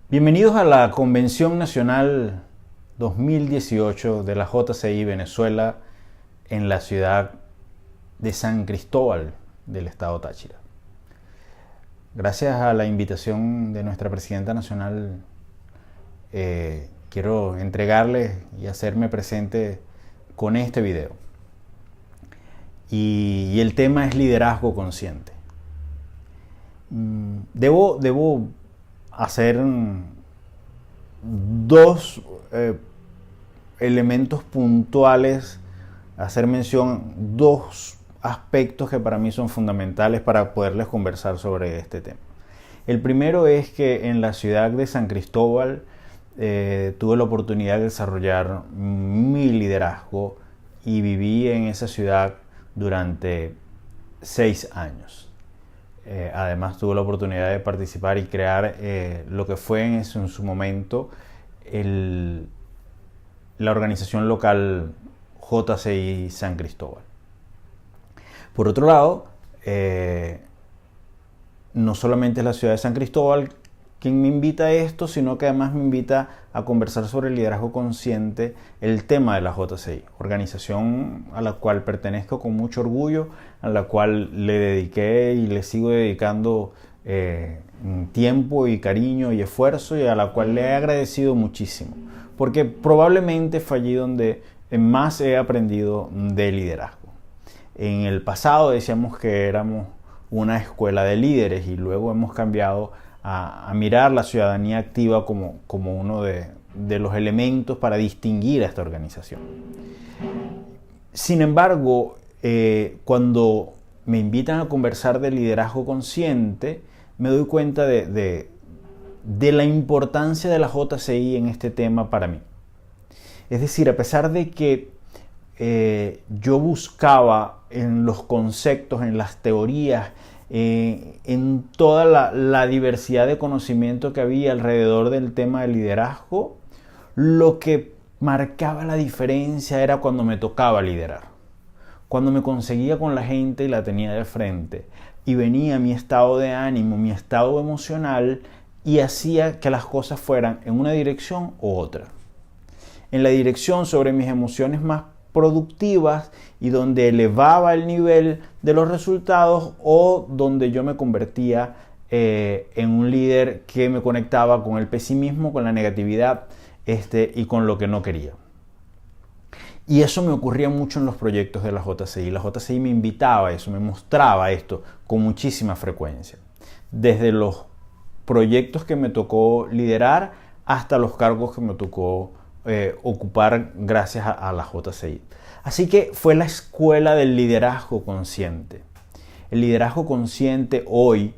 Bienvenidos a la Convención Nacional 2018 de la JCI Venezuela en la ciudad de San Cristóbal del estado Táchira. Gracias a la invitación de nuestra presidenta nacional, quiero entregarles y hacerme presente con este video. Y el tema es liderazgo consciente. Debo hacer dos elementos puntuales, hacer mención dos aspectos que para mí son fundamentales para poderles conversar sobre este tema. El primero es que en la ciudad de San Cristóbal tuve la oportunidad de desarrollar mi liderazgo y viví en esa ciudad durante 6 años. Además tuve la oportunidad de participar y crear lo que fue en su momento la organización local JCI San Cristóbal. Por otro lado, no solamente es la ciudad de San Cristóbal quien me invita a esto, sino que además me invita a conversar sobre el liderazgo consciente, el tema de la JCI, organización a la cual pertenezco con mucho orgullo, a la cual le dediqué y le sigo dedicando tiempo y cariño y esfuerzo, y a la cual le he agradecido muchísimo, porque probablemente fue allí donde más he aprendido de liderazgo. En el pasado decíamos que éramos una escuela de líderes y luego hemos cambiado a mirar la ciudadanía activa como uno de los elementos para distinguir a esta organización. Sin embargo, cuando me invitan a conversar de liderazgo consciente, me doy cuenta de la importancia de la JCI en este tema para mí. Es decir, a pesar de que yo buscaba en los conceptos, en las teorías, en toda la diversidad de conocimiento que había alrededor del tema del liderazgo, lo que marcaba la diferencia era cuando me tocaba liderar. Cuando me conseguía con la gente y la tenía de frente, y venía mi estado de ánimo, mi estado emocional, y hacía que las cosas fueran en una dirección u otra. En la dirección sobre mis emociones más productivas y donde elevaba el nivel de los resultados, o donde yo me convertía en un líder que me conectaba con el pesimismo, con la negatividad y con lo que no quería. Y eso me ocurría mucho en los proyectos de la JCI. La JCI me invitaba a eso, me mostraba esto con muchísima frecuencia. Desde los proyectos que me tocó liderar hasta los cargos que me tocó ocupar gracias a la JCI. Así que fue la escuela del liderazgo consciente. El liderazgo consciente hoy,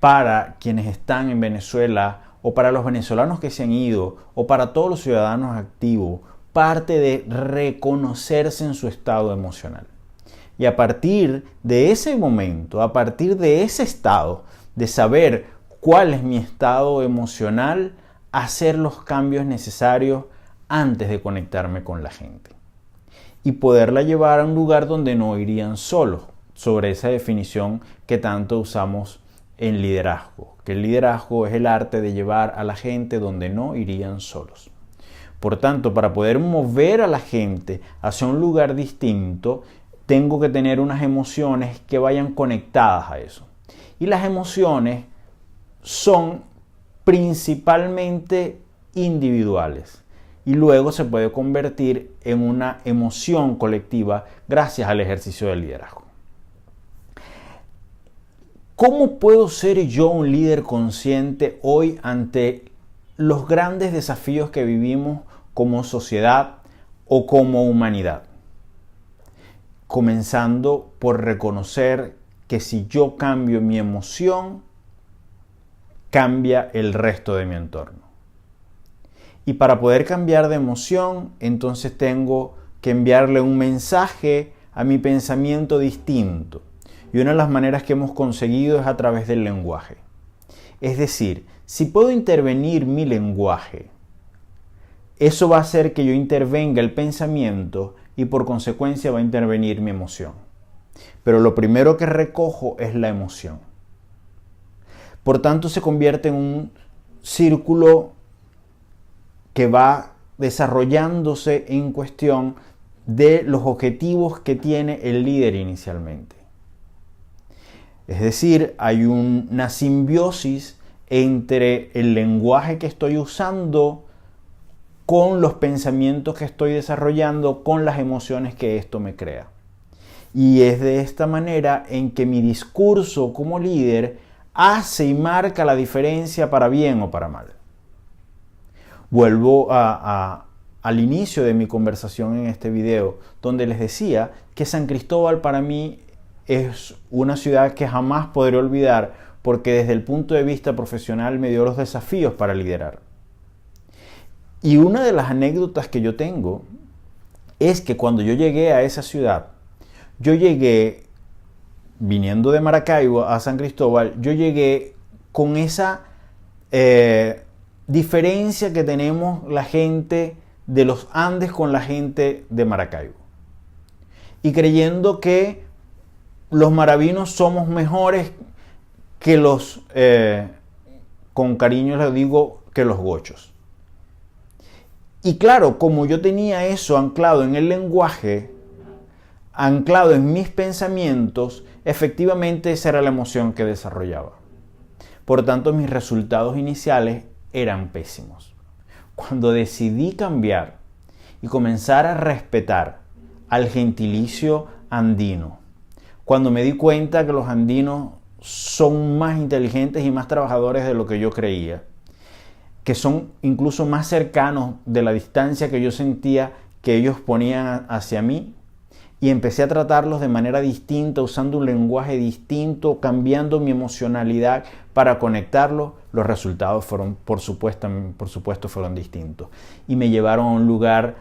para quienes están en Venezuela, o para los venezolanos que se han ido, o para todos los ciudadanos activos, parte de reconocerse en su estado emocional. Y a partir de ese momento, a partir de ese estado, de saber cuál es mi estado emocional, hacer los cambios necesarios antes de conectarme con la gente. Y poderla llevar a un lugar donde no irían solos, sobre esa definición que tanto usamos en liderazgo, que el liderazgo es el arte de llevar a la gente donde no irían solos. Por tanto, para poder mover a la gente hacia un lugar distinto, tengo que tener unas emociones que vayan conectadas a eso. Y las emociones son principalmente individuales, y luego se puede convertir en una emoción colectiva gracias al ejercicio del liderazgo. ¿Cómo puedo ser yo un líder consciente hoy ante los grandes desafíos que vivimos como sociedad o como humanidad? Comenzando por reconocer que si yo cambio mi emoción, cambia el resto de mi entorno. Y para poder cambiar de emoción, entonces tengo que enviarle un mensaje a mi pensamiento distinto. Y una de las maneras que hemos conseguido es a través del lenguaje. Es decir, si puedo intervenir mi lenguaje, eso va a hacer que yo intervenga el pensamiento y por consecuencia va a intervenir mi emoción. Pero lo primero que recojo es la emoción. Por tanto, se convierte en un círculo que va desarrollándose en cuestión de los objetivos que tiene el líder inicialmente. Es decir, hay una simbiosis entre el lenguaje que estoy usando con los pensamientos que estoy desarrollando, con las emociones que esto me crea. Y es de esta manera en que mi discurso como líder hace y marca la diferencia para bien o para mal. Vuelvo al inicio de mi conversación en este video, donde les decía que San Cristóbal para mí es una ciudad que jamás podré olvidar, porque desde el punto de vista profesional me dio los desafíos para liderar. Y una de las anécdotas que yo tengo es que cuando yo llegué a esa ciudad, yo llegué, viniendo de Maracaibo a San Cristóbal, yo llegué con esa diferencia que tenemos la gente de los Andes con la gente de Maracaibo. Y creyendo que los maravinos somos mejores que los, con cariño les digo, que los gochos. Y claro, como yo tenía eso anclado en el lenguaje, anclado en mis pensamientos, efectivamente esa era la emoción que desarrollaba. Por tanto, mis resultados iniciales eran pésimos. Cuando decidí cambiar y comenzar a respetar al gentilicio andino, cuando me di cuenta que los andinos son más inteligentes y más trabajadores de lo que yo creía, que son incluso más cercanos de la distancia que yo sentía que ellos ponían hacia mí, y empecé a tratarlos de manera distinta, usando un lenguaje distinto, cambiando mi emocionalidad para conectarlos, los resultados fueron, por supuesto, fueron distintos. Y me llevaron a un lugar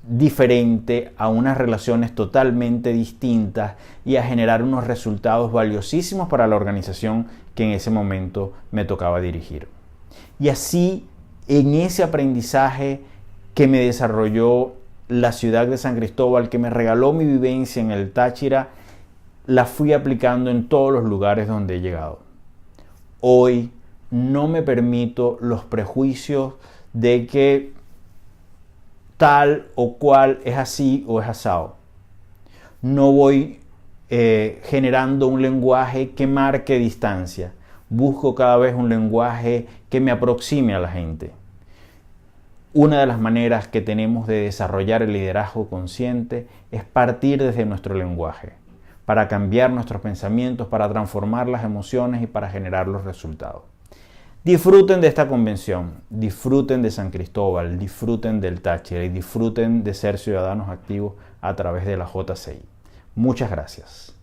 diferente, a unas relaciones totalmente distintas y a generar unos resultados valiosísimos para la organización que en ese momento me tocaba dirigir. Y así, en ese aprendizaje que me desarrolló la ciudad de San Cristóbal, que me regaló mi vivencia en el Táchira, la fui aplicando en todos los lugares donde he llegado. Hoy no me permito los prejuicios de que tal o cual es así o es asado. No voy generando un lenguaje que marque distancia. Busco cada vez un lenguaje que me aproxime a la gente. Una de las maneras que tenemos de desarrollar el liderazgo consciente es partir desde nuestro lenguaje, para cambiar nuestros pensamientos, para transformar las emociones y para generar los resultados. Disfruten de esta convención, disfruten de San Cristóbal, disfruten del Táchira y disfruten de ser ciudadanos activos a través de la JCI. Muchas gracias.